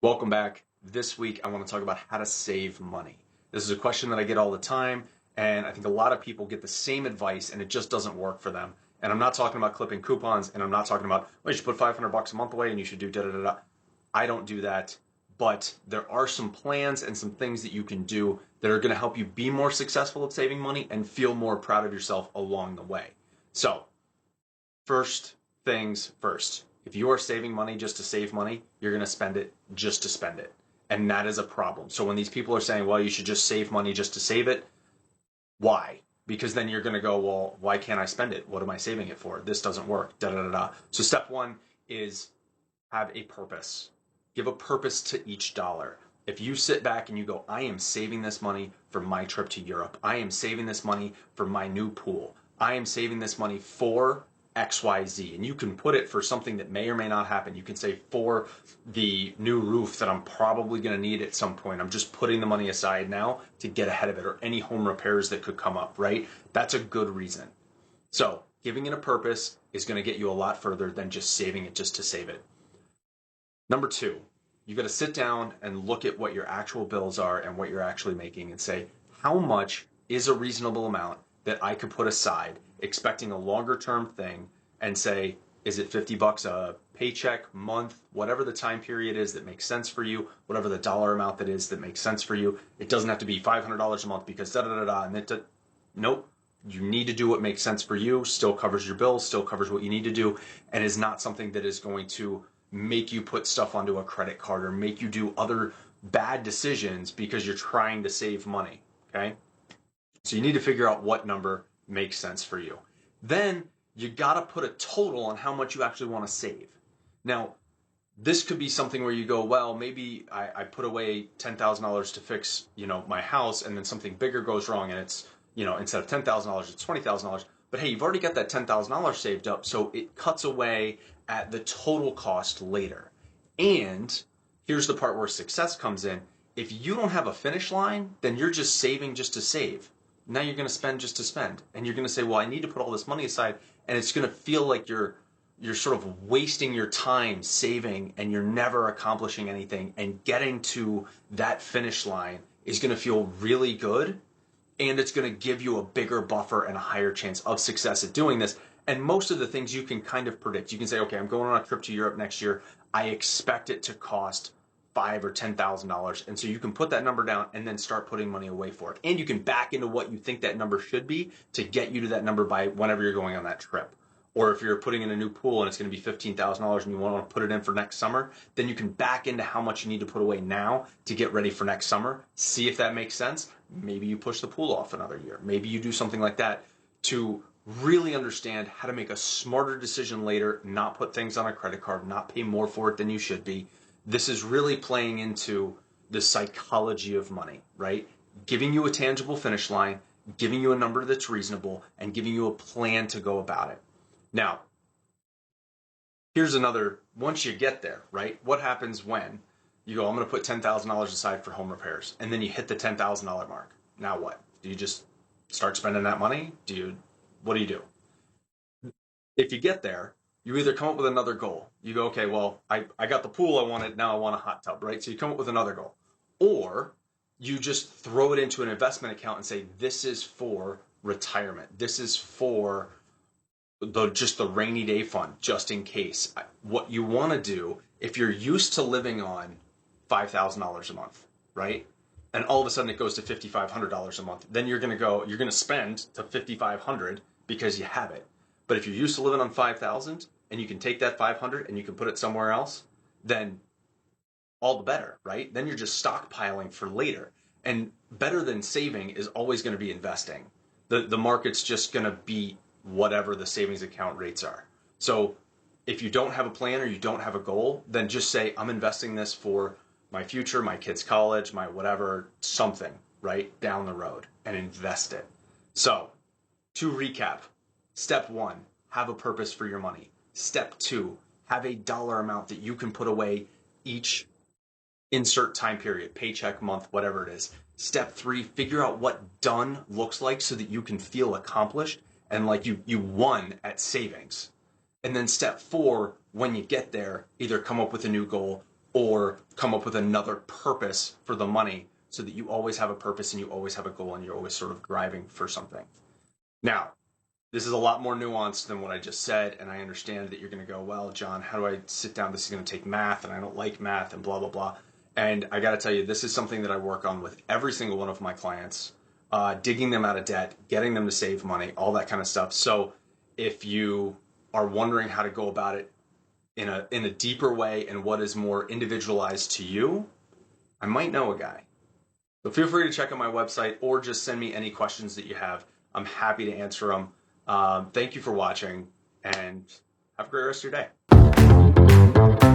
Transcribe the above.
Welcome back. This week, I want to talk about how to save money. This is a question that I get all the time, and I think a lot of people get the same advice and it just doesn't work for them. And I'm not talking about clipping coupons, and I'm not talking about, well, you should put 500 bucks a month away and you should do da da da da. I don't do that, but there are some plans and some things that you can do that are going to help you be more successful at saving money and feel more proud of yourself along the way. So, first things first. If you are saving money just to save money, you're going to spend it just to spend it. And that is a problem. So when these people are saying, well, you should just save money just to save it, why? Because then you're going to go, well, why can't I spend it? What am I saving it for? This doesn't work. Da da da da. So step one is have a purpose. Give a purpose to each dollar. If you sit back and you go, I am saving this money for my trip to Europe. I am saving this money for my new pool. I am saving this money for XYZ. And you can put it for something that may or may not happen. You can say for the new roof that I'm probably going to need at some point. I'm just putting the money aside now to get ahead of it, or any home repairs that could come up, right? That's a good reason. So giving it a purpose is going to get you a lot further than just saving it just to save it. Number two, you got to sit down and look at what your actual bills are and what you're actually making and say, how much is a reasonable amount that I could put aside, expecting a longer term thing, and say, is it 50 bucks a paycheck, month, whatever the time period is that makes sense for you, whatever the dollar amount that is that makes sense for you. It doesn't have to be $500 a month because da da da da. And nope. You need to do what makes sense for you, still covers your bills, still covers what you need to do, and is not something that is going to make you put stuff onto a credit card or make you do other bad decisions because you're trying to save money. Okay? So you need to figure out what number makes sense for you. Then you got to put a total on how much you actually want to save. Now, this could be something where you go, well, maybe I put away $10,000 to fix, my house, and then something bigger goes wrong, and it's, instead of $10,000, it's $20,000. But hey, you've already got that $10,000 saved up, so it cuts away at the total cost later. And here's the part where success comes in. If you don't have a finish line, then you're just saving just to save. Now you're going to spend just to spend, and you're going to say, well, I need to put all this money aside, and it's going to feel like you're sort of wasting your time saving, and you're never accomplishing anything. And getting to that finish line is going to feel really good, and it's going to give you a bigger buffer and a higher chance of success at doing this. And most of the things you can kind of predict. You can say, okay, I'm going on a trip to Europe next year. I expect it to cost $5,000 or $10,000, and so you can put that number down and then start putting money away for it. And you can back into what you think that number should be to get you to that number by whenever you're going on that trip. Or if you're putting in a new pool and it's going to be $15,000 and you want to put it in for next summer, then you can back into how much you need to put away now to get ready for next summer. See if that makes sense. Maybe you push the pool off another year. Maybe you do something like that to really understand how to make a smarter decision later, not put things on a credit card, not pay more for it than you should be. This is really playing into the psychology of money, right? Giving you a tangible finish line, giving you a number that's reasonable, and giving you a plan to go about it. Now, here's another, once you get there, right? What happens when you go, I'm going to put $10,000 aside for home repairs, and then you hit the $10,000 mark? Now what? Do you just start spending that money? What do you do? If you get there, you either come up with another goal. You go, okay, well, I got the pool I wanted, now I want a hot tub, right? So you come up with another goal. Or you just throw it into an investment account and say, this is for retirement. This is for just the rainy day fund, just in case. What you want to do, if you're used to living on $5,000 a month, right? And all of a sudden it goes to $5,500 a month, then you're going to spend to $5,500 because you have it. But if you're used to living on 5,000 and you can take that 500 and you can put it somewhere else, then all the better, right? Then you're just stockpiling for later. And better than saving is always going to be investing. The market's just going to be whatever the savings account rates are. So if you don't have a plan or you don't have a goal, then just say, I'm investing this for my future, my kids' college, my whatever, something, right, down the road, and invest it. So to recap, step one, have a purpose for your money. Step two, have a dollar amount that you can put away each insert time period, paycheck, month, whatever it is. Step three, figure out what done looks like so that you can feel accomplished and like you won at savings. And then step four, when you get there, either come up with a new goal or come up with another purpose for the money so that you always have a purpose and you always have a goal and you're always sort of driving for something. Now, this is a lot more nuanced than what I just said, and I understand that you're going to go, well, John, how do I sit down? This is going to take math, and I don't like math, and blah, blah, blah. And I got to tell you, this is something that I work on with every single one of my clients, digging them out of debt, getting them to save money, all that kind of stuff. So if you are wondering how to go about it in a deeper way and what is more individualized to you, I might know a guy. So feel free to check out my website or just send me any questions that you have. I'm happy to answer them. Thank you for watching, and have a great rest of your day.